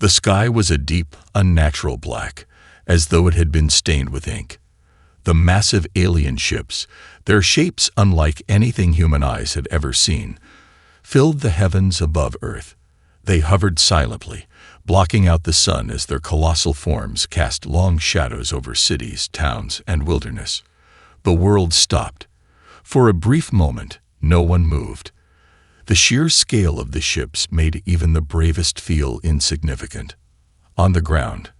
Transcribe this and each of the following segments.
The sky was a deep, unnatural black, as though it had been stained with ink. The massive alien ships, their shapes unlike anything human eyes had ever seen, filled the heavens above Earth. They hovered silently, blocking out the sun as their colossal forms cast long shadows over cities, towns, and wilderness. The world stopped. For a brief moment, no one moved. The sheer scale of the ships made even the bravest feel insignificant. On the ground,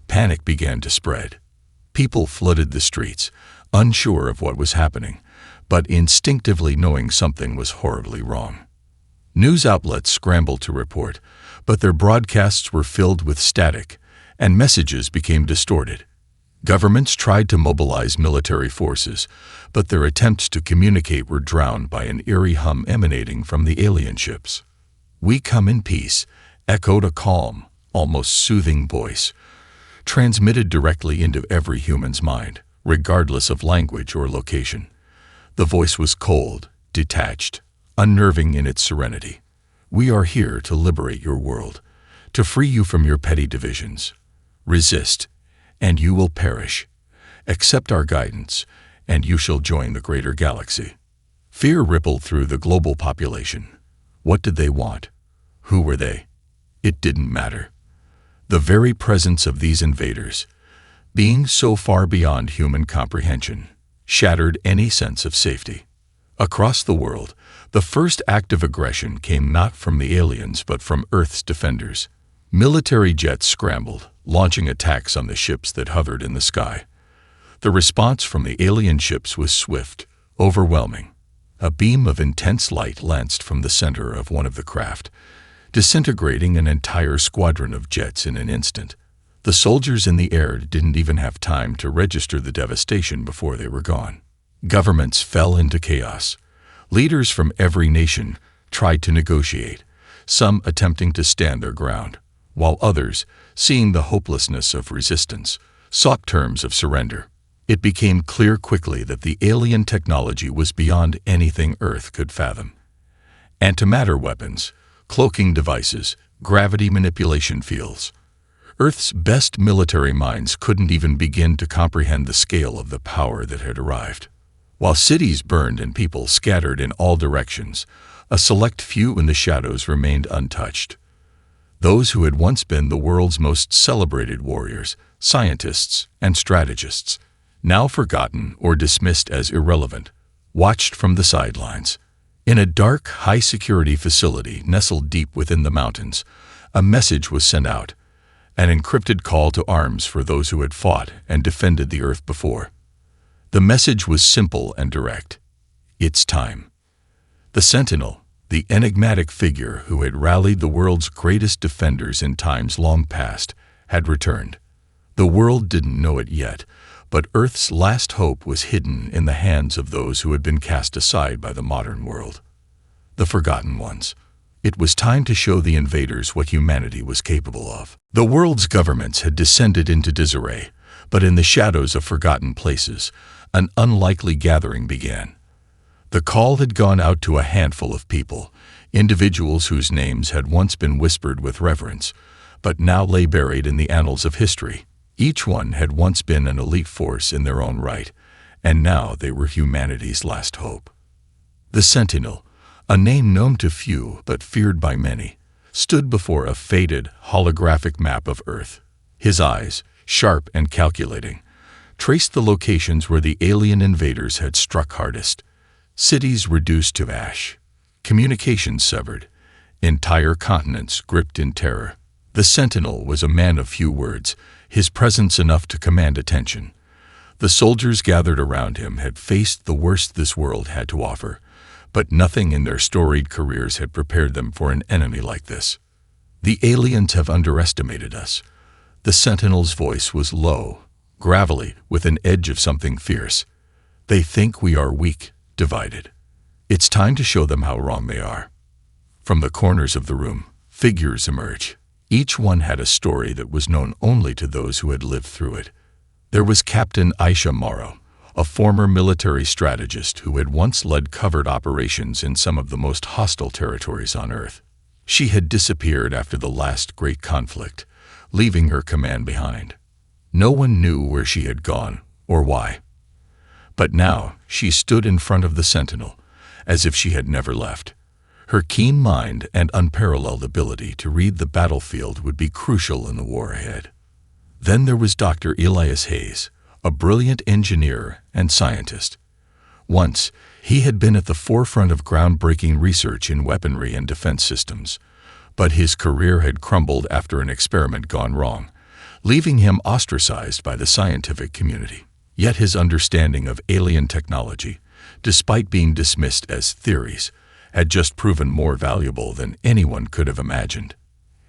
panic began to spread. People flooded the streets, unsure of what was happening, but instinctively knowing something was horribly wrong. News outlets scrambled to report, but their broadcasts were filled with static, and messages became distorted. Governments tried to mobilize military forces, but their attempts to communicate were drowned by an eerie hum emanating from the alien ships. "We come in peace," echoed a calm, almost soothing voice, transmitted directly into every human's mind, regardless of language or location. The voice was cold, detached, unnerving in its serenity. "We are here to liberate your world, to free you from your petty divisions. Resist, and you will perish. Accept our guidance, and you shall join the greater galaxy." Fear rippled through the global population. What did they want? Who were they? It didn't matter. The very presence of these invaders, being so far beyond human comprehension, shattered any sense of safety. Across the world, the first act of aggression came not from the aliens but from Earth's defenders. Military jets scrambled, launching attacks on the ships that hovered in the sky. The response from the alien ships was swift, overwhelming. A beam of intense light lanced from the center of one of the craft, disintegrating an entire squadron of jets in an instant. The soldiers in the air didn't even have time to register the devastation before they were gone. Governments fell into chaos. Leaders from every nation tried to negotiate, some attempting to stand their ground, while others, seeing the hopelessness of resistance, sought terms of surrender. It became clear quickly that the alien technology was beyond anything Earth could fathom. Antimatter weapons, cloaking devices, gravity manipulation fields. Earth's best military minds couldn't even begin to comprehend the scale of the power that had arrived. While cities burned and people scattered in all directions, a select few in the shadows remained untouched. Those who had once been the world's most celebrated warriors, scientists, and strategists, now forgotten or dismissed as irrelevant, watched from the sidelines. In a dark, high-security facility nestled deep within the mountains, a message was sent out, an encrypted call to arms for those who had fought and defended the Earth before. The message was simple and direct. It's time. The Sentinel, the enigmatic figure who had rallied the world's greatest defenders in times long past, had returned. The world didn't know it yet, but Earth's last hope was hidden in the hands of those who had been cast aside by the modern world. The forgotten ones. It was time to show the invaders what humanity was capable of. The world's governments had descended into disarray, but in the shadows of forgotten places, an unlikely gathering began. The call had gone out to a handful of people, individuals whose names had once been whispered with reverence, but now lay buried in the annals of history. Each one had once been an elite force in their own right, and now they were humanity's last hope. The Sentinel, a name known to few but feared by many, stood before a faded, holographic map of Earth. His eyes, sharp and calculating, traced the locations where the alien invaders had struck hardest. Cities reduced to ash, communications severed, entire continents gripped in terror. The Sentinel was a man of few words, his presence enough to command attention. The soldiers gathered around him had faced the worst this world had to offer, but nothing in their storied careers had prepared them for an enemy like this. "The aliens have underestimated us." The Sentinel's voice was low, gravelly, with an edge of something fierce. "They think we are weak, divided. It's time to show them how wrong they are." From the corners of the room, figures emerged. Each one had a story that was known only to those who had lived through it. There was Captain Aisha Morrow, a former military strategist who had once led covert operations in some of the most hostile territories on Earth. She had disappeared after the last great conflict, leaving her command behind. No one knew where she had gone or why. But now she stood in front of the Sentinel, as if she had never left. Her keen mind and unparalleled ability to read the battlefield would be crucial in the war ahead. Then there was Dr. Elias Hayes, a brilliant engineer and scientist. Once, he had been at the forefront of groundbreaking research in weaponry and defense systems, but his career had crumbled after an experiment gone wrong, leaving him ostracized by the scientific community. Yet his understanding of alien technology, despite being dismissed as theories, had just proven more valuable than anyone could have imagined.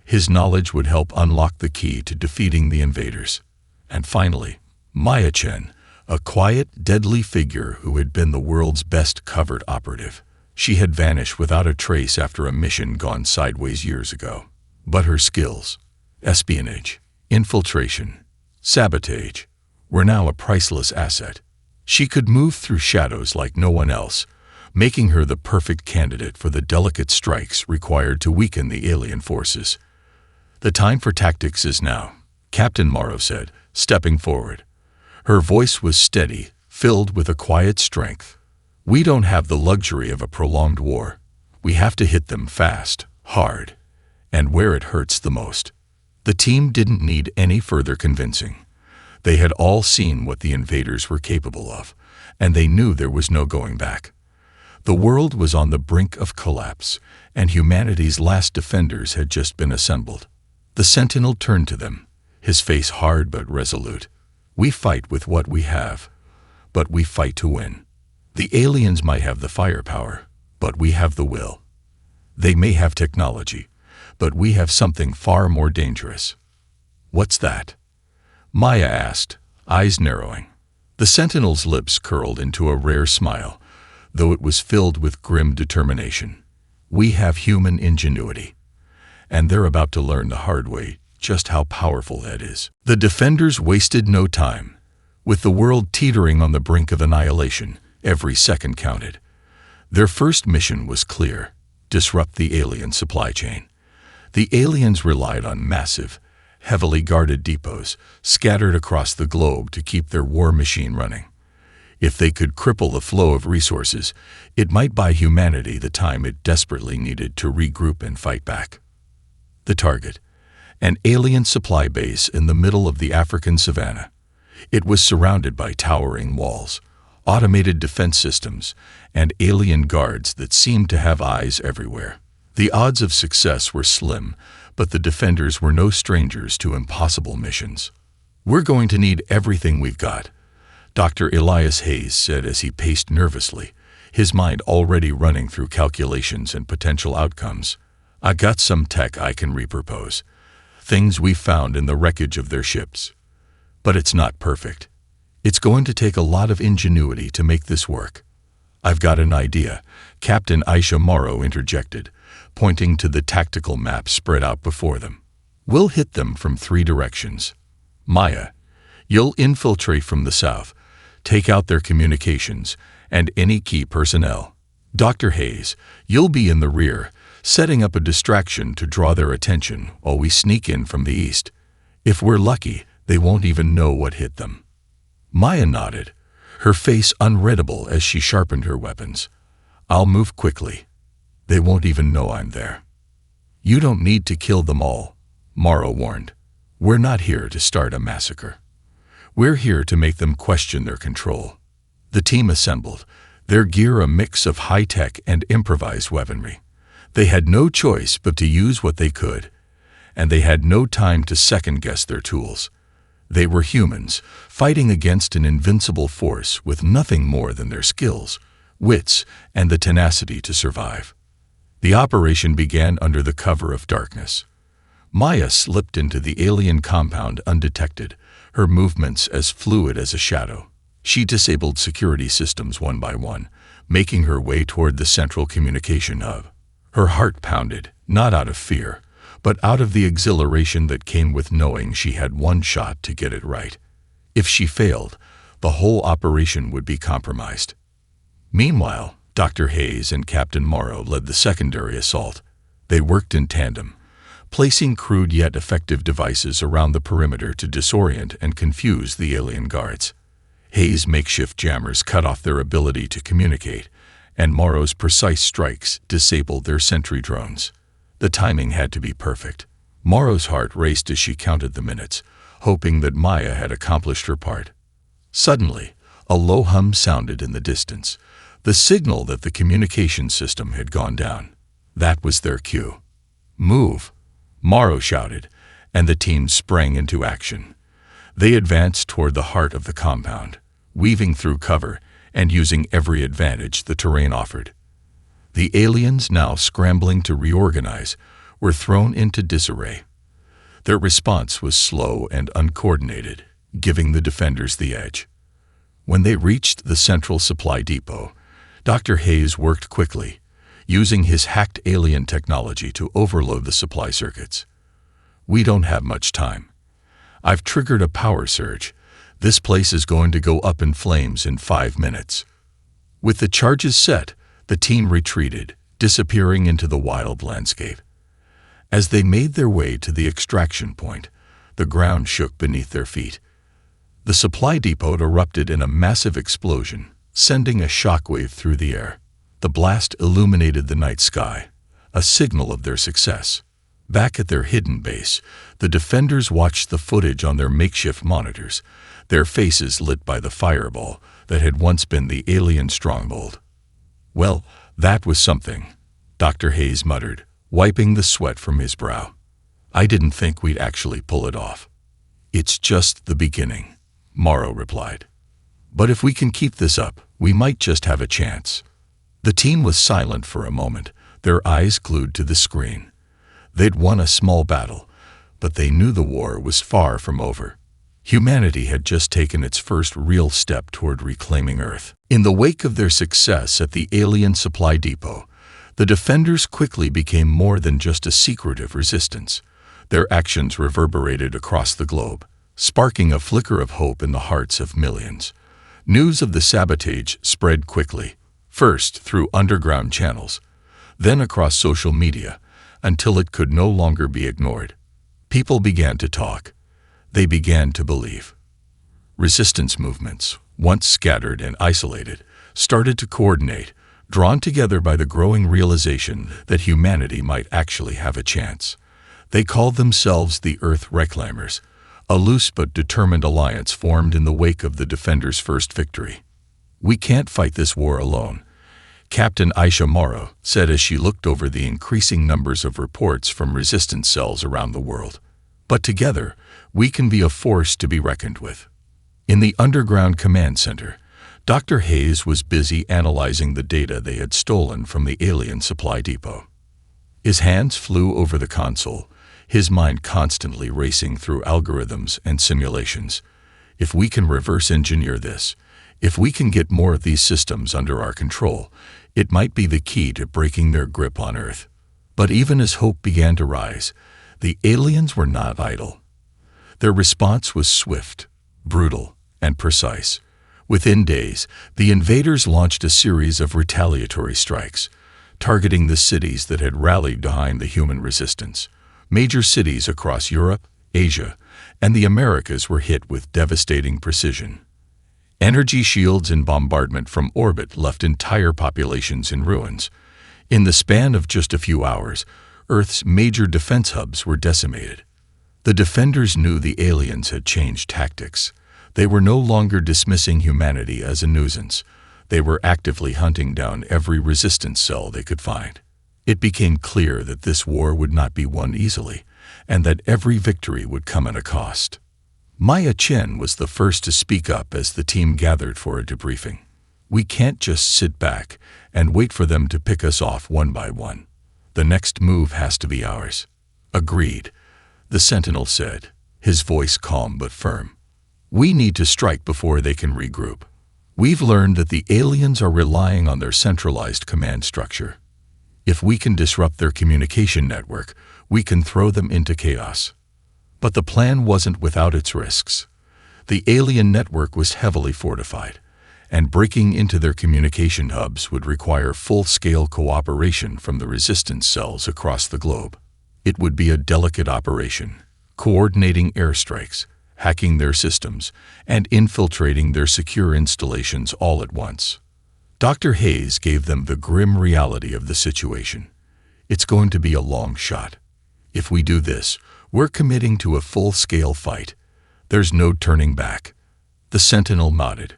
His knowledge would help unlock the key to defeating the invaders. And finally, Maya Chen, a quiet, deadly figure who had been the world's best covert operative. She had vanished without a trace after a mission gone sideways years ago. But her skills, espionage, infiltration, sabotage, were now a priceless asset. She could move through shadows like no one else, making her the perfect candidate for the delicate strikes required to weaken the alien forces. "The time for tactics is now," Captain Morrow said, stepping forward. Her voice was steady, filled with a quiet strength. "We don't have the luxury of a prolonged war. We have to hit them fast, hard, and where it hurts the most." The team didn't need any further convincing. They had all seen what the invaders were capable of, and they knew there was no going back. The world was on the brink of collapse, and humanity's last defenders had just been assembled. The Sentinel turned to them, his face hard but resolute. "We fight with what we have, but we fight to win. The aliens might have the firepower, but we have the will. They may have technology, but we have something far more dangerous." "What's that?" Maya asked, eyes narrowing. The Sentinel's lips curled into a rare smile, though it was filled with grim determination. "We have human ingenuity, and they're about to learn the hard way just how powerful that is." The defenders wasted no time. With the world teetering on the brink of annihilation, every second counted. Their first mission was clear: disrupt the alien supply chain. The aliens relied on massive, heavily guarded depots scattered across the globe to keep their war machine running. If they could cripple the flow of resources, it might buy humanity the time it desperately needed to regroup and fight back. The target: an alien supply base in the middle of the African savanna. It was surrounded by towering walls, automated defense systems, and alien guards that seemed to have eyes everywhere. The odds of success were slim, but the defenders were no strangers to impossible missions. "We're going to need everything we've got," Dr. Elias Hayes said as he paced nervously, his mind already running through calculations and potential outcomes. "I got some tech I can repurpose, things we found in the wreckage of their ships. But it's not perfect. It's going to take a lot of ingenuity to make this work." "I've got an idea," Captain Aisha Morrow interjected, pointing to the tactical map spread out before them. "We'll hit them from 3 directions. Maya, you'll infiltrate from the south, take out their communications and any key personnel. Dr. Hayes, you'll be in the rear, setting up a distraction to draw their attention while we sneak in from the east. If we're lucky, they won't even know what hit them." Maya nodded, her face unreadable as she sharpened her weapons. "I'll move quickly. They won't even know I'm there." "You don't need to kill them all," Morrow warned. "We're not here to start a massacre. We're here to make them question their control." The team assembled, their gear a mix of high-tech and improvised weaponry. They had no choice but to use what they could, and they had no time to second-guess their tools. They were humans, fighting against an invincible force with nothing more than their skills, wits, and the tenacity to survive. The operation began under the cover of darkness. Maya slipped into the alien compound undetected, her movements as fluid as a shadow. She disabled security systems one by one, making her way toward the central communication hub. Her heart pounded, not out of fear, but out of the exhilaration that came with knowing she had one shot to get it right. If she failed, the whole operation would be compromised. Meanwhile, Dr. Hayes and Captain Morrow led the secondary assault. They worked in tandem, placing crude yet effective devices around the perimeter to disorient and confuse the alien guards. Hayes' makeshift jammers cut off their ability to communicate, and Morrow's precise strikes disabled their sentry drones. The timing had to be perfect. Morrow's heart raced as she counted the minutes, hoping that Maya had accomplished her part. Suddenly, a low hum sounded in the distance, the signal that the communication system had gone down. That was their cue. "Move!" Morrow shouted, and the team sprang into action. They advanced toward the heart of the compound, weaving through cover and using every advantage the terrain offered. The aliens, now scrambling to reorganize, were thrown into disarray. Their response was slow and uncoordinated, giving the defenders the edge. When they reached the central supply depot, Dr. Hayes worked quickly, using his hacked alien technology to overload the supply circuits. "We don't have much time. I've triggered a power surge. This place is going to go up in flames in 5 minutes." With the charges set, the team retreated, disappearing into the wild landscape. As they made their way to the extraction point, the ground shook beneath their feet. The supply depot erupted in a massive explosion, sending a shockwave through the air. The blast illuminated the night sky, a signal of their success. Back at their hidden base, the defenders watched the footage on their makeshift monitors, their faces lit by the fireball that had once been the alien stronghold. "Well, that was something," Dr. Hayes muttered, wiping the sweat from his brow. "I didn't think we'd actually pull it off." "It's just the beginning," Morrow replied. "But if we can keep this up, we might just have a chance." The team was silent for a moment, their eyes glued to the screen. They'd won a small battle, but they knew the war was far from over. Humanity had just taken its first real step toward reclaiming Earth. In the wake of their success at the alien supply depot, the defenders quickly became more than just a secretive resistance. Their actions reverberated across the globe, sparking a flicker of hope in the hearts of millions. News of the sabotage spread quickly, first through underground channels, then across social media, until it could no longer be ignored. People began to talk. They began to believe. Resistance movements, once scattered and isolated, started to coordinate, drawn together by the growing realization that humanity might actually have a chance. They called themselves the Earth Reclaimers, a loose but determined alliance formed in the wake of the Defenders' first victory. "We can't fight this war alone," Captain Aisha Morrow said as she looked over the increasing numbers of reports from resistance cells around the world. "But together, we can be a force to be reckoned with." In the underground command center, Dr. Hayes was busy analyzing the data they had stolen from the alien supply depot. His hands flew over the console, his mind constantly racing through algorithms and simulations. "If we can reverse engineer this, if we can get more of these systems under our control, it might be the key to breaking their grip on Earth." But even as hope began to rise, the aliens were not idle. Their response was swift, brutal, and precise. Within days, the invaders launched a series of retaliatory strikes, targeting the cities that had rallied behind the human resistance. Major cities across Europe, Asia, and the Americas were hit with devastating precision. Energy shields and bombardment from orbit left entire populations in ruins. In the span of just a few hours, Earth's major defense hubs were decimated. The defenders knew the aliens had changed tactics. They were no longer dismissing humanity as a nuisance. They were actively hunting down every resistance cell they could find. It became clear that this war would not be won easily, and that every victory would come at a cost. Maya Chen was the first to speak up as the team gathered for a debriefing. "We can't just sit back and wait for them to pick us off one by one. The next move has to be ours." "Agreed," the Sentinel said, his voice calm but firm. "We need to strike before they can regroup. We've learned that the aliens are relying on their centralized command structure. If we can disrupt their communication network, we can throw them into chaos." But the plan wasn't without its risks. The alien network was heavily fortified, and breaking into their communication hubs would require full-scale cooperation from the resistance cells across the globe. It would be a delicate operation, coordinating airstrikes, hacking their systems, and infiltrating their secure installations all at once. Dr. Hayes gave them the grim reality of the situation. It's going to be a long shot. If we do this, we're committing to a full-scale fight. There's no turning back. The Sentinel nodded.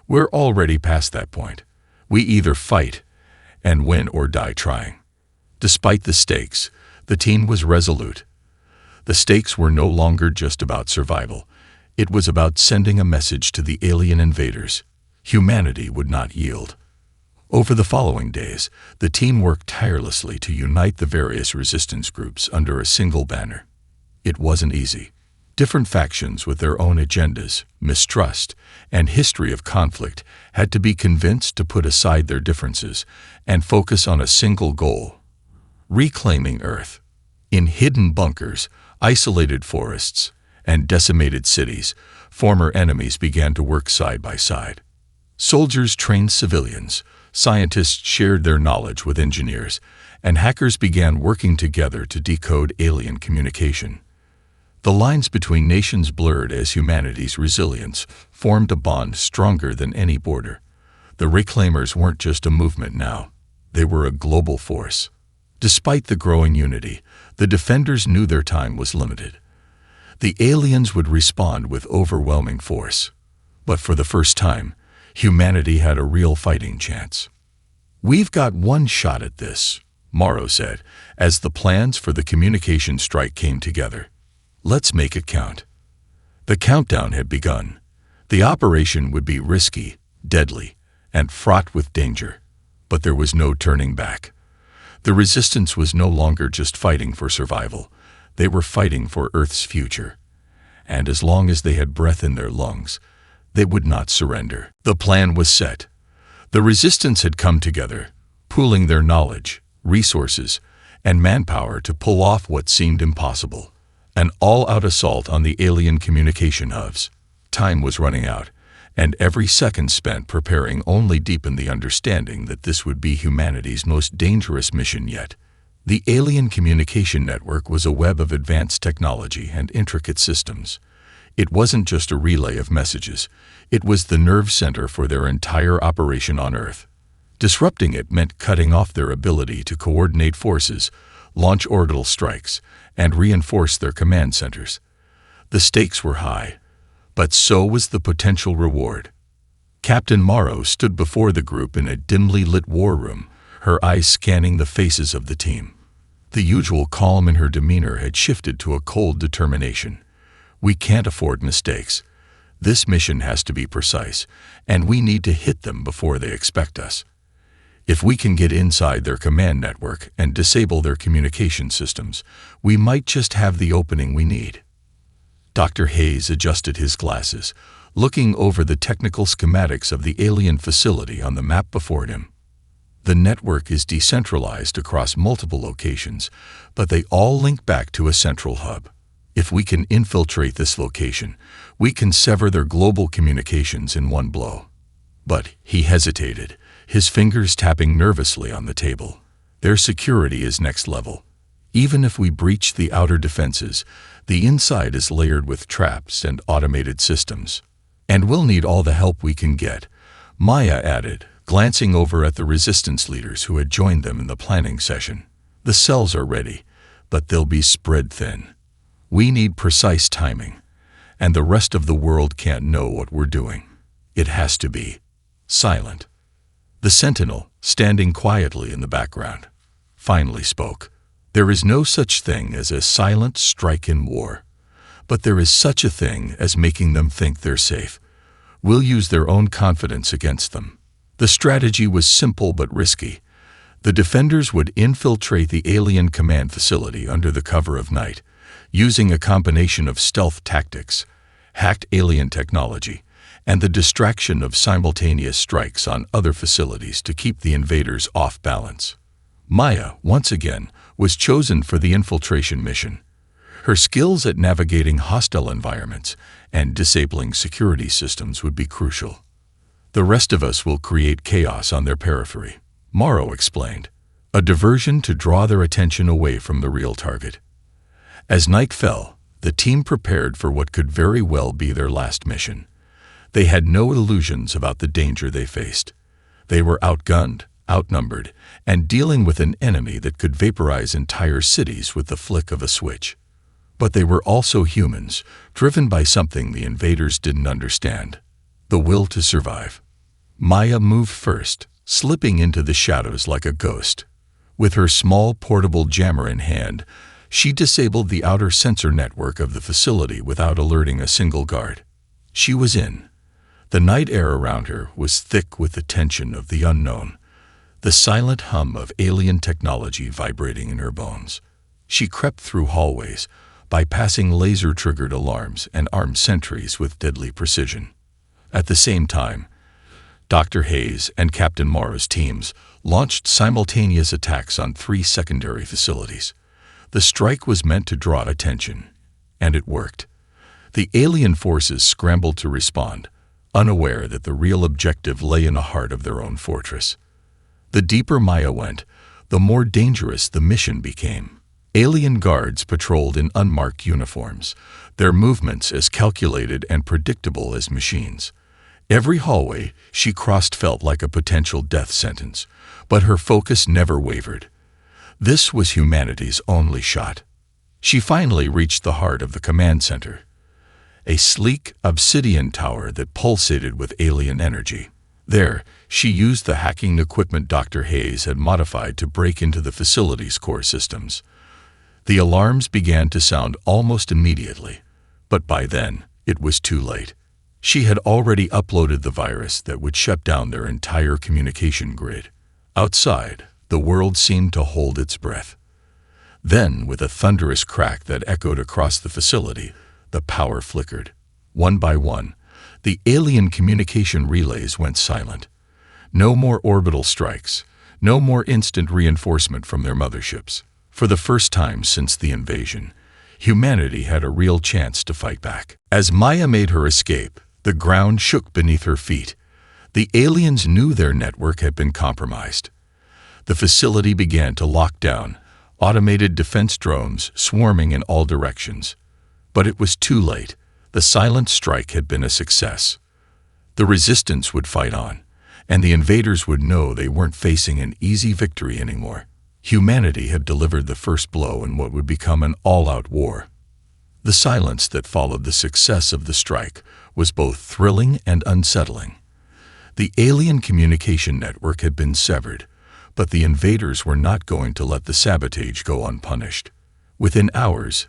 We're already past that point. We either fight and win or die trying. Despite the stakes, the team was resolute. The stakes were no longer just about survival. It was about sending a message to the alien invaders. Humanity would not yield. Over the following days, the team worked tirelessly to unite the various resistance groups under a single banner. It wasn't easy. Different factions with their own agendas, mistrust, and history of conflict had to be convinced to put aside their differences and focus on a single goal: reclaiming Earth. In hidden bunkers, isolated forests, and decimated cities, former enemies began to work side by side. Soldiers trained civilians, scientists shared their knowledge with engineers, and hackers began working together to decode alien communication. The lines between nations blurred as humanity's resilience formed a bond stronger than any border. The Reclaimers weren't just a movement now. They were a global force. Despite the growing unity, the Defenders knew their time was limited. The aliens would respond with overwhelming force. But for the first time, humanity had a real fighting chance. "We've got one shot at this," Morrow said, as the plans for the communication strike came together. "Let's make it count." The countdown had begun. The operation would be risky, deadly, and fraught with danger. But there was no turning back. The resistance was no longer just fighting for survival. They were fighting for Earth's future. And as long as they had breath in their lungs, they would not surrender. The plan was set. The resistance had come together, pooling their knowledge, resources, and manpower to pull off what seemed impossible: an all-out assault on the alien communication hubs. Time was running out, and every second spent preparing only deepened the understanding that this would be humanity's most dangerous mission yet. The alien communication network was a web of advanced technology and intricate systems. It wasn't just a relay of messages. It was the nerve center for their entire operation on Earth. Disrupting it meant cutting off their ability to coordinate forces, launch orbital strikes, and reinforce their command centers. The stakes were high, but so was the potential reward. Captain Morrow stood before the group in a dimly lit war room, her eyes scanning the faces of the team. The usual calm in her demeanor had shifted to a cold determination. "We can't afford mistakes. This mission has to be precise, and we need to hit them before they expect us. If we can get inside their command network and disable their communication systems, we might just have the opening we need." Dr. Hayes adjusted his glasses, looking over the technical schematics of the alien facility on the map before him. The network is decentralized across multiple locations, but they all link back to a central hub. If we can infiltrate this location, we can sever their global communications in one blow. But he hesitated, his fingers tapping nervously on the table. Their security is next level. Even if we breach the outer defenses, the inside is layered with traps and automated systems. "And we'll need all the help we can get," Maya added, glancing over at the resistance leaders who had joined them in the planning session. "The cells are ready, but they'll be spread thin. We need precise timing, and the rest of the world can't know what we're doing. It has to be silent." The Sentinel, standing quietly in the background, finally spoke. "There is no such thing as a silent strike in war, but there is such a thing as making them think they're safe. We'll use their own confidence against them." The strategy was simple but risky. The Defenders would infiltrate the alien command facility under the cover of night, using a combination of stealth tactics, hacked alien technology, and the distraction of simultaneous strikes on other facilities to keep the invaders off balance. Maya, once again, was chosen for the infiltration mission. Her skills at navigating hostile environments and disabling security systems would be crucial. The rest of us will create chaos on their periphery, Morrow explained, a diversion to draw their attention away from the real target. As night fell, the team prepared for what could very well be their last mission. They had no illusions about the danger they faced. They were outgunned, outnumbered, and dealing with an enemy that could vaporize entire cities with the flick of a switch. But they were also humans, driven by something the invaders didn't understand: the will to survive. Maya moved first, slipping into the shadows like a ghost. With her small portable jammer in hand, she disabled the outer sensor network of the facility without alerting a single guard. She was in. The night air around her was thick with the tension of the unknown, the silent hum of alien technology vibrating in her bones. She crept through hallways, bypassing laser-triggered alarms and armed sentries with deadly precision. At the same time, Dr. Hayes and Captain Morrow's teams launched simultaneous attacks on 3 secondary facilities. The strike was meant to draw attention, and it worked. The alien forces scrambled to respond, unaware that the real objective lay in the heart of their own fortress. The deeper Maya went, the more dangerous the mission became. Alien guards patrolled in unmarked uniforms, their movements as calculated and predictable as machines. Every hallway she crossed felt like a potential death sentence, but her focus never wavered. This was humanity's only shot. She finally reached the heart of the command center, a sleek obsidian tower that pulsated with alien energy. There, she used the hacking equipment Dr. Hayes had modified to break into the facility's core systems. The alarms began to sound almost immediately, but by then, it was too late. She had already uploaded the virus that would shut down their entire communication grid. Outside, the world seemed to hold its breath. Then, with a thunderous crack that echoed across the facility, the power flickered. One by one, the alien communication relays went silent. No more orbital strikes, no more instant reinforcement from their motherships. For the first time since the invasion, humanity had a real chance to fight back. As Maya made her escape, the ground shook beneath her feet. The aliens knew their network had been compromised. The facility began to lock down, automated defense drones swarming in all directions. But it was too late. The silent strike had been a success. The resistance would fight on, and the invaders would know they weren't facing an easy victory anymore. Humanity had delivered the first blow in what would become an all-out war. The silence that followed the success of the strike was both thrilling and unsettling. The alien communication network had been severed, but the invaders were not going to let the sabotage go unpunished. Within hours,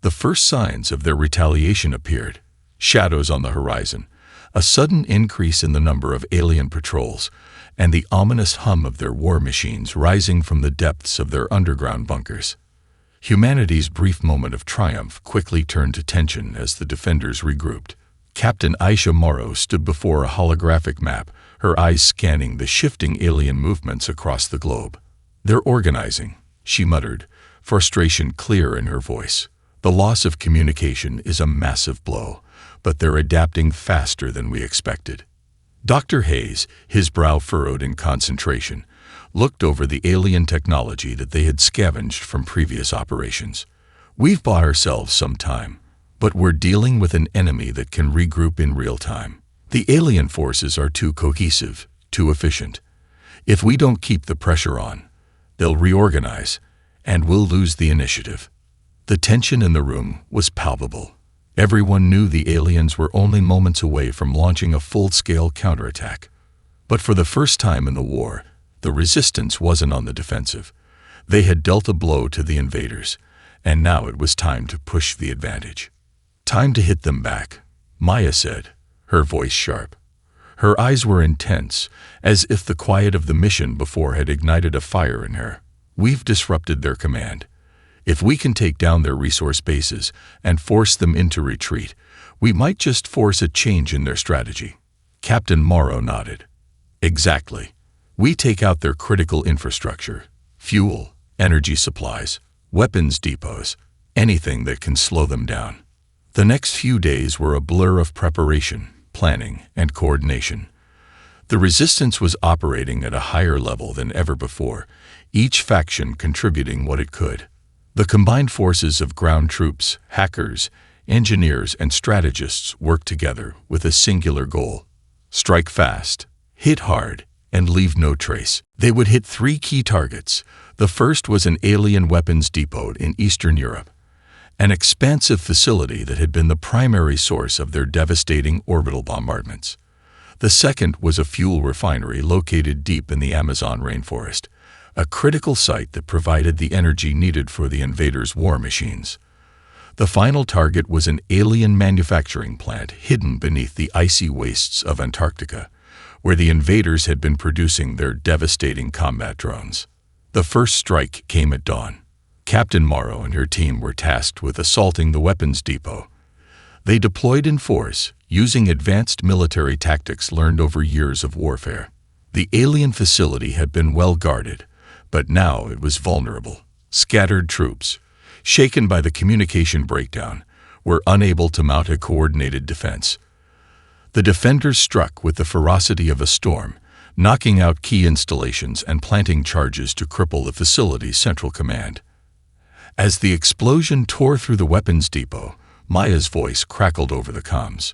the first signs of their retaliation appeared. Shadows on the horizon, a sudden increase in the number of alien patrols, and the ominous hum of their war machines rising from the depths of their underground bunkers. Humanity's brief moment of triumph quickly turned to tension as the defenders regrouped. Captain Aisha Morrow stood before a holographic map, her eyes scanning the shifting alien movements across the globe. "They're organizing," she muttered, frustration clear in her voice. "The loss of communication is a massive blow, but they're adapting faster than we expected." Dr. Hayes, his brow furrowed in concentration, looked over the alien technology that they had scavenged from previous operations. "We've bought ourselves some time, but we're dealing with an enemy that can regroup in real time. The alien forces are too cohesive, too efficient. If we don't keep the pressure on, they'll reorganize, and we'll lose the initiative." The tension in the room was palpable. Everyone knew the aliens were only moments away from launching a full-scale counterattack. But for the first time in the war, the resistance wasn't on the defensive. They had dealt a blow to the invaders, and now it was time to push the advantage. "Time to hit them back," Maya said, her voice sharp. Her eyes were intense, as if the quiet of the mission before had ignited a fire in her. "We've disrupted their command. If we can take down their resource bases and force them into retreat, we might just force a change in their strategy." Captain Morrow nodded. "Exactly. We take out their critical infrastructure, fuel, energy supplies, weapons depots, anything that can slow them down." The next few days were a blur of preparation, planning, and coordination. The resistance was operating at a higher level than ever before, each faction contributing what it could. The combined forces of ground troops, hackers, engineers, and strategists worked together with a singular goal: strike fast, hit hard, and leave no trace. They would hit 3 key targets. The first was an alien weapons depot in Eastern Europe, an expansive facility that had been the primary source of their devastating orbital bombardments. The second was a fuel refinery located deep in the Amazon rainforest, a critical site that provided the energy needed for the invaders' war machines. The final target was an alien manufacturing plant hidden beneath the icy wastes of Antarctica, where the invaders had been producing their devastating combat drones. The first strike came at dawn. Captain Morrow and her team were tasked with assaulting the weapons depot. They deployed in force, using advanced military tactics learned over years of warfare. The alien facility had been well guarded, but now it was vulnerable. Scattered troops, shaken by the communication breakdown, were unable to mount a coordinated defense. The defenders struck with the ferocity of a storm, knocking out key installations and planting charges to cripple the facility's central command. As the explosion tore through the weapons depot, Maya's voice crackled over the comms.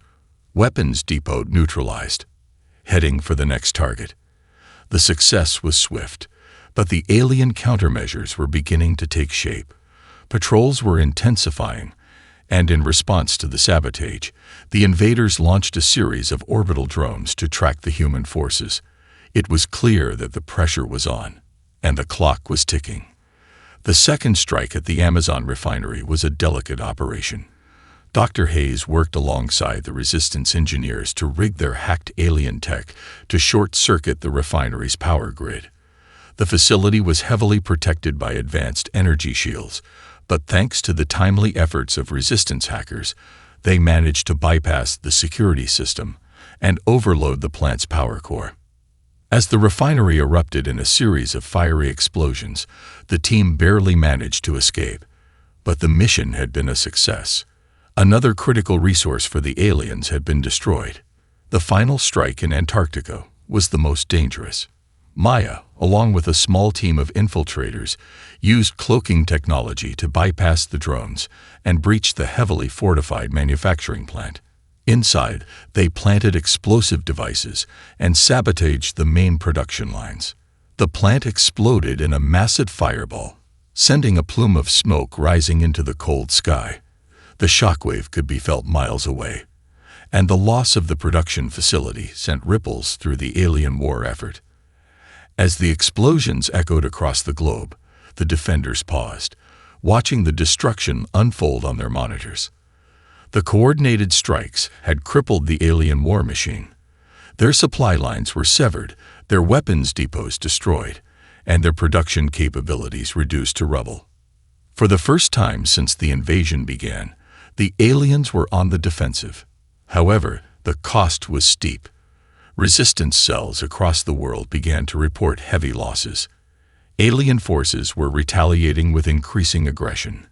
Weapons depot neutralized. Heading for the next target. The success was swift, but the alien countermeasures were beginning to take shape. Patrols were intensifying, and in response to the sabotage, the invaders launched a series of orbital drones to track the human forces. It was clear that the pressure was on, and the clock was ticking. The second strike at the Amazon refinery was a delicate operation. Dr. Hayes worked alongside the resistance engineers to rig their hacked alien tech to short-circuit the refinery's power grid. The facility was heavily protected by advanced energy shields, but thanks to the timely efforts of resistance hackers, they managed to bypass the security system and overload the plant's power core. As the refinery erupted in a series of fiery explosions, the team barely managed to escape. But the mission had been a success. Another critical resource for the aliens had been destroyed. The final strike in Antarctica was the most dangerous. Maya, along with a small team of infiltrators, used cloaking technology to bypass the drones and breach the heavily fortified manufacturing plant. Inside, they planted explosive devices and sabotaged the main production lines. The plant exploded in a massive fireball, sending a plume of smoke rising into the cold sky. The shockwave could be felt miles away, and the loss of the production facility sent ripples through the alien war effort. As the explosions echoed across the globe, the defenders paused, watching the destruction unfold on their monitors. The coordinated strikes had crippled the alien war machine. Their supply lines were severed, their weapons depots destroyed, and their production capabilities reduced to rubble. For the first time since the invasion began, the aliens were on the defensive. However, the cost was steep. Resistance cells across the world began to report heavy losses. Alien forces were retaliating with increasing aggression.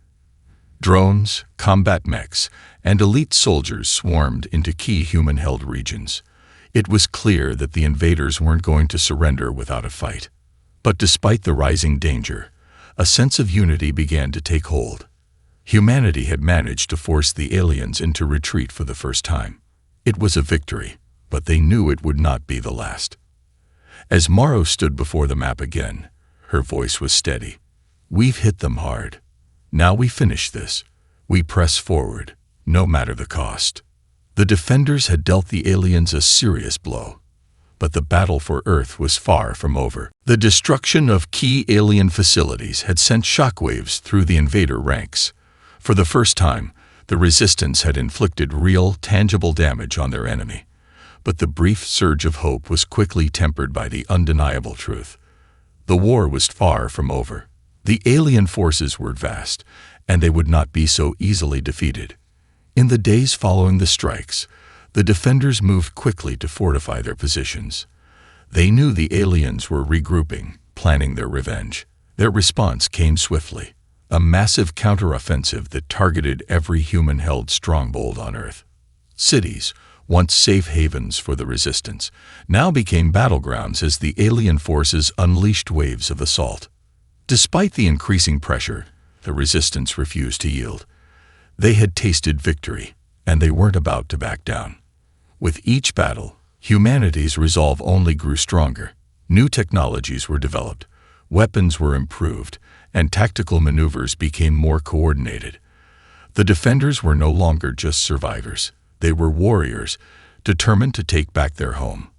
Drones, combat mechs, and elite soldiers swarmed into key human-held regions. It was clear that the invaders weren't going to surrender without a fight. But despite the rising danger, a sense of unity began to take hold. Humanity had managed to force the aliens into retreat for the first time. It was a victory, but they knew it would not be the last. As Morrow stood before the map again, her voice was steady. "We've hit them hard. Now we finish this. We press forward, no matter the cost." The defenders had dealt the aliens a serious blow, but the battle for Earth was far from over. The destruction of key alien facilities had sent shockwaves through the invader ranks. For the first time, the resistance had inflicted real, tangible damage on their enemy. But the brief surge of hope was quickly tempered by the undeniable truth. The war was far from over. The alien forces were vast, and they would not be so easily defeated. In the days following the strikes, the defenders moved quickly to fortify their positions. They knew the aliens were regrouping, planning their revenge. Their response came swiftly, a massive counteroffensive that targeted every human-held stronghold on Earth. Cities, once safe havens for the resistance, now became battlegrounds as the alien forces unleashed waves of assault. Despite the increasing pressure, the resistance refused to yield. They had tasted victory, and they weren't about to back down. With each battle, humanity's resolve only grew stronger. New technologies were developed, weapons were improved, and tactical maneuvers became more coordinated. The defenders were no longer just survivors. They were warriors, determined to take back their home.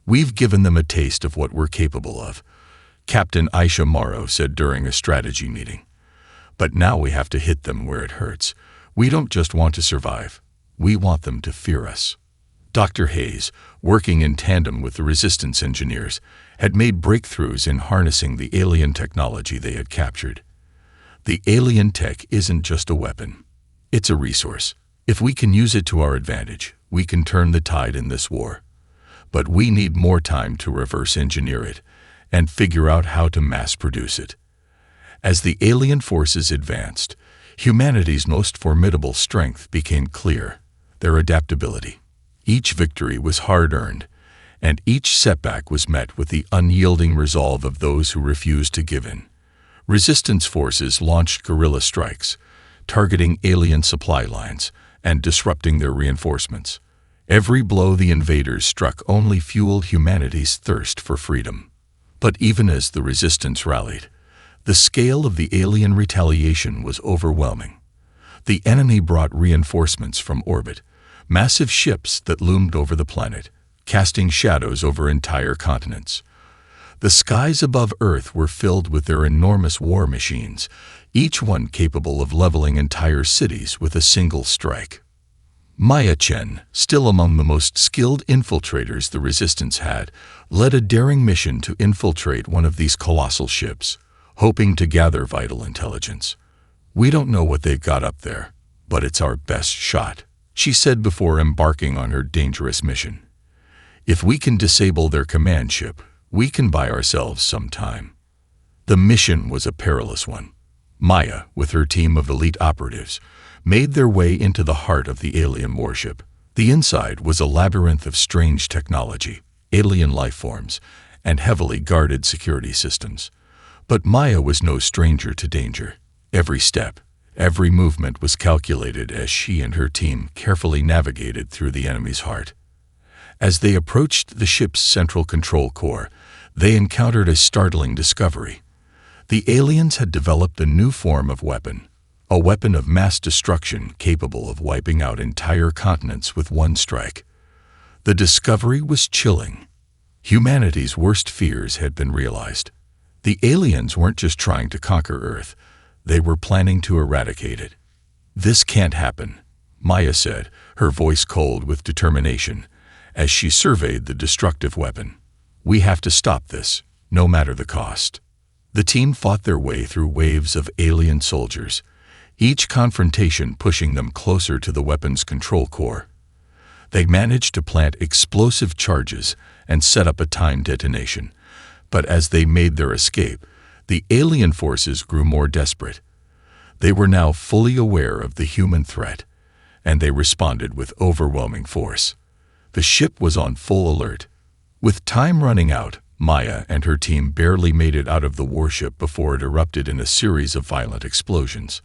"We've given them a taste of what we're capable of," Captain Aisha Morrow said during a strategy meeting. "But now we have to hit them where it hurts. We don't just want to survive. We want them to fear us." Dr. Hayes, working in tandem with the resistance engineers, had made breakthroughs in harnessing the alien technology they had captured. The alien tech isn't just a weapon. It's a resource. If we can use it to our advantage, we can turn the tide in this war. But we need more time to reverse engineer it and figure out how to mass produce it. As the alien forces advanced, humanity's most formidable strength became clear: their adaptability. Each victory was hard-earned, and each setback was met with the unyielding resolve of those who refused to give in. Resistance forces launched guerrilla strikes, targeting alien supply lines and disrupting their reinforcements. Every blow the invaders struck only fueled humanity's thirst for freedom. But even as the resistance rallied, the scale of the alien retaliation was overwhelming. The enemy brought reinforcements from orbit, massive ships that loomed over the planet, casting shadows over entire continents. The skies above Earth were filled with their enormous war machines, each one capable of leveling entire cities with a single strike. Maya Chen, still among the most skilled infiltrators the Resistance had, led a daring mission to infiltrate one of these colossal ships, hoping to gather vital intelligence. "We don't know what they've got up there, but it's our best shot," she said before embarking on her dangerous mission. "If we can disable their command ship, we can buy ourselves some time." The mission was a perilous one. Maya, with her team of elite operatives, made their way into the heart of the alien warship. The inside was a labyrinth of strange technology, alien life forms, and heavily guarded security systems. But Maya was no stranger to danger. Every step, every movement was calculated as she and her team carefully navigated through the enemy's heart. As they approached the ship's central control core, they encountered a startling discovery. The aliens had developed a new form of weapon, a weapon of mass destruction capable of wiping out entire continents with one strike. The discovery was chilling. Humanity's worst fears had been realized. The aliens weren't just trying to conquer Earth, they were planning to eradicate it. "This can't happen," Maya said, her voice cold with determination, as she surveyed the destructive weapon. "We have to stop this, no matter the cost." The team fought their way through waves of alien soldiers, each confrontation pushing them closer to the weapon's control core. They managed to plant explosive charges and set up a timed detonation, but as they made their escape, the alien forces grew more desperate. They were now fully aware of the human threat, and they responded with overwhelming force. The ship was on full alert. With time running out, Maya and her team barely made it out of the warship before it erupted in a series of violent explosions.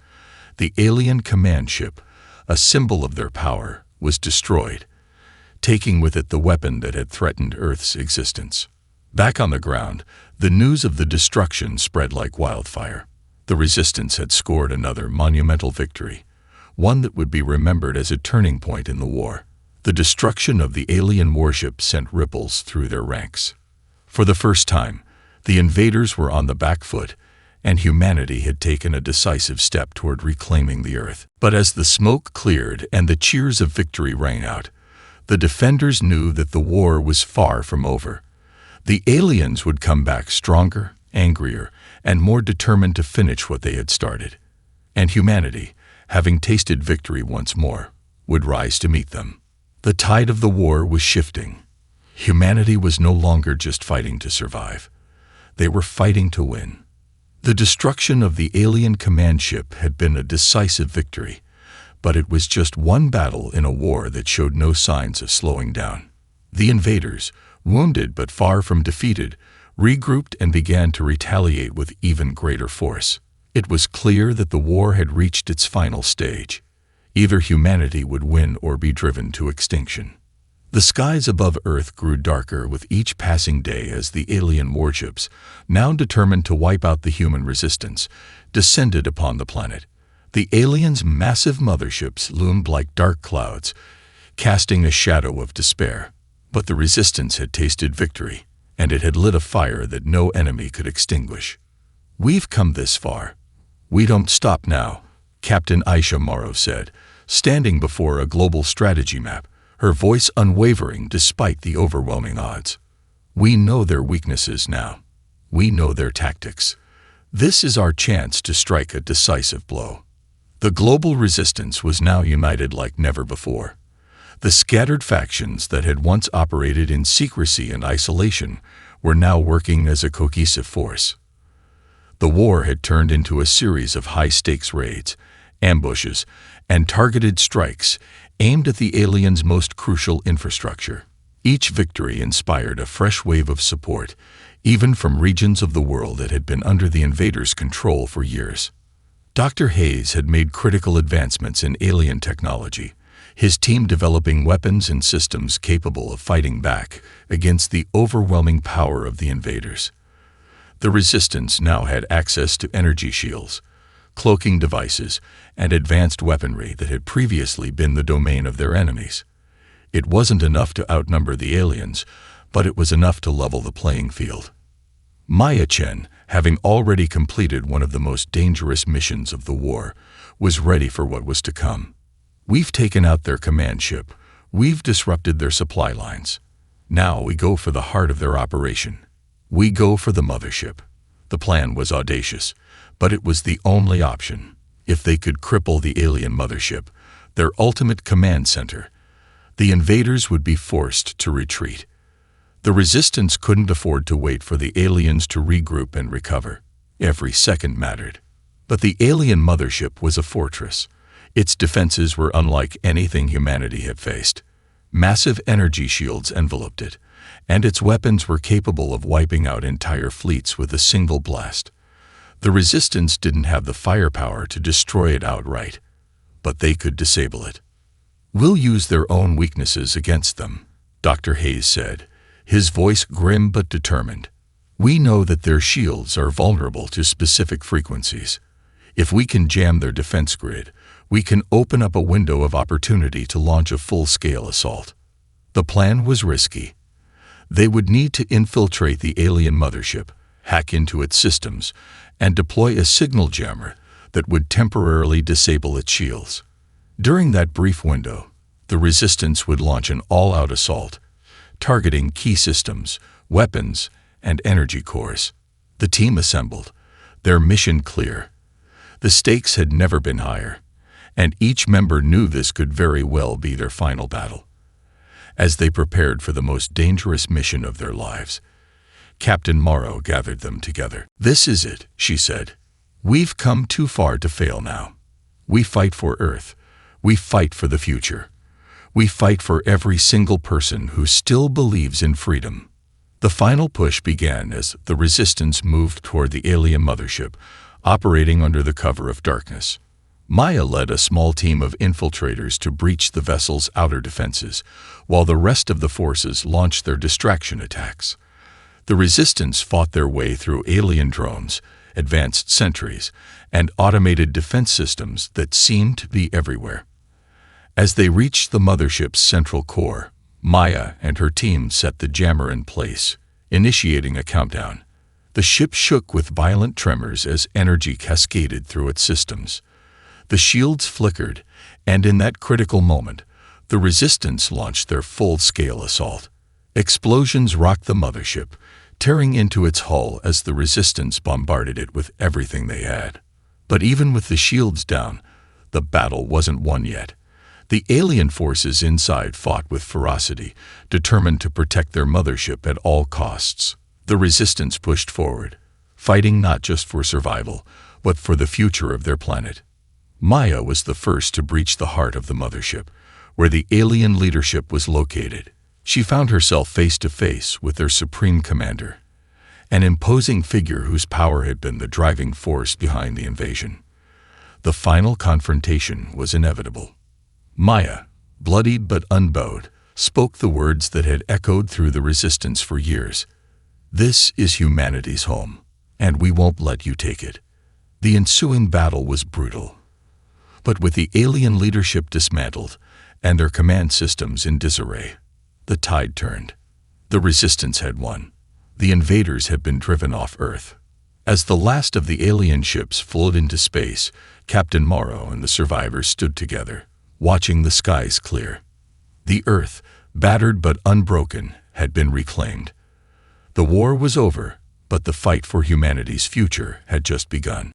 The alien command ship, a symbol of their power, was destroyed, taking with it the weapon that had threatened Earth's existence. Back on the ground, the news of the destruction spread like wildfire. The Resistance had scored another monumental victory, one that would be remembered as a turning point in the war. The destruction of the alien warship sent ripples through their ranks. For the first time, the invaders were on the back foot, and humanity had taken a decisive step toward reclaiming the Earth. But as the smoke cleared and the cheers of victory rang out, the defenders knew that the war was far from over. The aliens would come back stronger, angrier, and more determined to finish what they had started. And humanity, having tasted victory once more, would rise to meet them. The tide of the war was shifting. Humanity was no longer just fighting to survive. They were fighting to win. The destruction of the alien command ship had been a decisive victory, But it was just one battle in a war that showed no signs of slowing down. The invaders, wounded but far from defeated, regrouped and began to retaliate with even greater force. It was clear that the war had reached its final stage. Either humanity would win or be driven to extinction. The skies above Earth grew darker with each passing day as the alien warships, now determined to wipe out the human resistance, descended upon the planet. The aliens' massive motherships loomed like dark clouds, casting a shadow of despair. But the resistance had tasted victory, and it had lit a fire that no enemy could extinguish. "We've come this far. We don't stop now," Captain Aisha Morrow said, standing before a global strategy map, her voice unwavering despite the overwhelming odds. "We know their weaknesses now. We know their tactics. This is our chance to strike a decisive blow." The global resistance was now united like never before. The scattered factions that had once operated in secrecy and isolation were now working as a cohesive force. The war had turned into a series of high-stakes raids, ambushes, and targeted strikes aimed at the aliens' most crucial infrastructure. Each victory inspired a fresh wave of support, even from regions of the world that had been under the invaders' control for years. Dr. Hayes had made critical advancements in alien technology, his team developing weapons and systems capable of fighting back against the overwhelming power of the invaders. The resistance now had access to energy shields, cloaking devices, and advanced weaponry that had previously been the domain of their enemies. It wasn't enough to outnumber the aliens, but it was enough to level the playing field. Maya Chen, having already completed one of the most dangerous missions of the war, was ready for what was to come. "We've taken out their command ship. We've disrupted their supply lines. Now we go for the heart of their operation. We go for the mothership." The plan was audacious, but it was the only option. If they could cripple the alien mothership, their ultimate command center, the invaders would be forced to retreat. The resistance couldn't afford to wait for the aliens to regroup and recover. Every second mattered. But the alien mothership was a fortress. Its defenses were unlike anything humanity had faced. Massive energy shields enveloped it, and its weapons were capable of wiping out entire fleets with a single blast. The resistance didn't have the firepower to destroy it outright, but they could disable it. "We'll use their own weaknesses against them," Dr. Hayes said, his voice grim but determined. "We know that their shields are vulnerable to specific frequencies. If we can jam their defense grid, we can open up a window of opportunity to launch a full-scale assault." The plan was risky. They would need to infiltrate the alien mothership, hack into its systems, and deploy a signal jammer that would temporarily disable its shields. During that brief window, the resistance would launch an all-out assault, targeting key systems, weapons, and energy cores. The team assembled, their mission clear. The stakes had never been higher, and each member knew this could very well be their final battle. As they prepared for the most dangerous mission of their lives, Captain Morrow gathered them together. "This is it," she said. "We've come too far to fail now. We fight for Earth. We fight for the future. We fight for every single person who still believes in freedom." The final push began as the resistance moved toward the alien mothership, operating under the cover of darkness. Maya led a small team of infiltrators to breach the vessel's outer defenses, while the rest of the forces launched their distraction attacks. The resistance fought their way through alien drones, advanced sentries, and automated defense systems that seemed to be everywhere. As they reached the mothership's central core, Maya and her team set the jammer in place, initiating a countdown. The ship shook with violent tremors as energy cascaded through its systems. The shields flickered, and in that critical moment, the resistance launched their full-scale assault. Explosions rocked the mothership, tearing into its hull as the resistance bombarded it with everything they had. But even with the shields down, the battle wasn't won yet. The alien forces inside fought with ferocity, determined to protect their mothership at all costs. The resistance pushed forward, fighting not just for survival, but for the future of their planet. Maya was the first to breach the heart of the mothership, where the alien leadership was located. She found herself face to face with their supreme commander, an imposing figure whose power had been the driving force behind the invasion. The final confrontation was inevitable. Maya, bloodied but unbowed, spoke the words that had echoed through the resistance for years. "This is humanity's home, and we won't let you take it." The ensuing battle was brutal. But with the alien leadership dismantled and their command systems in disarray, the tide turned. The resistance had won. The invaders had been driven off Earth. As the last of the alien ships flowed into space, Captain Morrow and the survivors stood together, watching the skies clear. The Earth, battered but unbroken, had been reclaimed. The war was over, but the fight for humanity's future had just begun.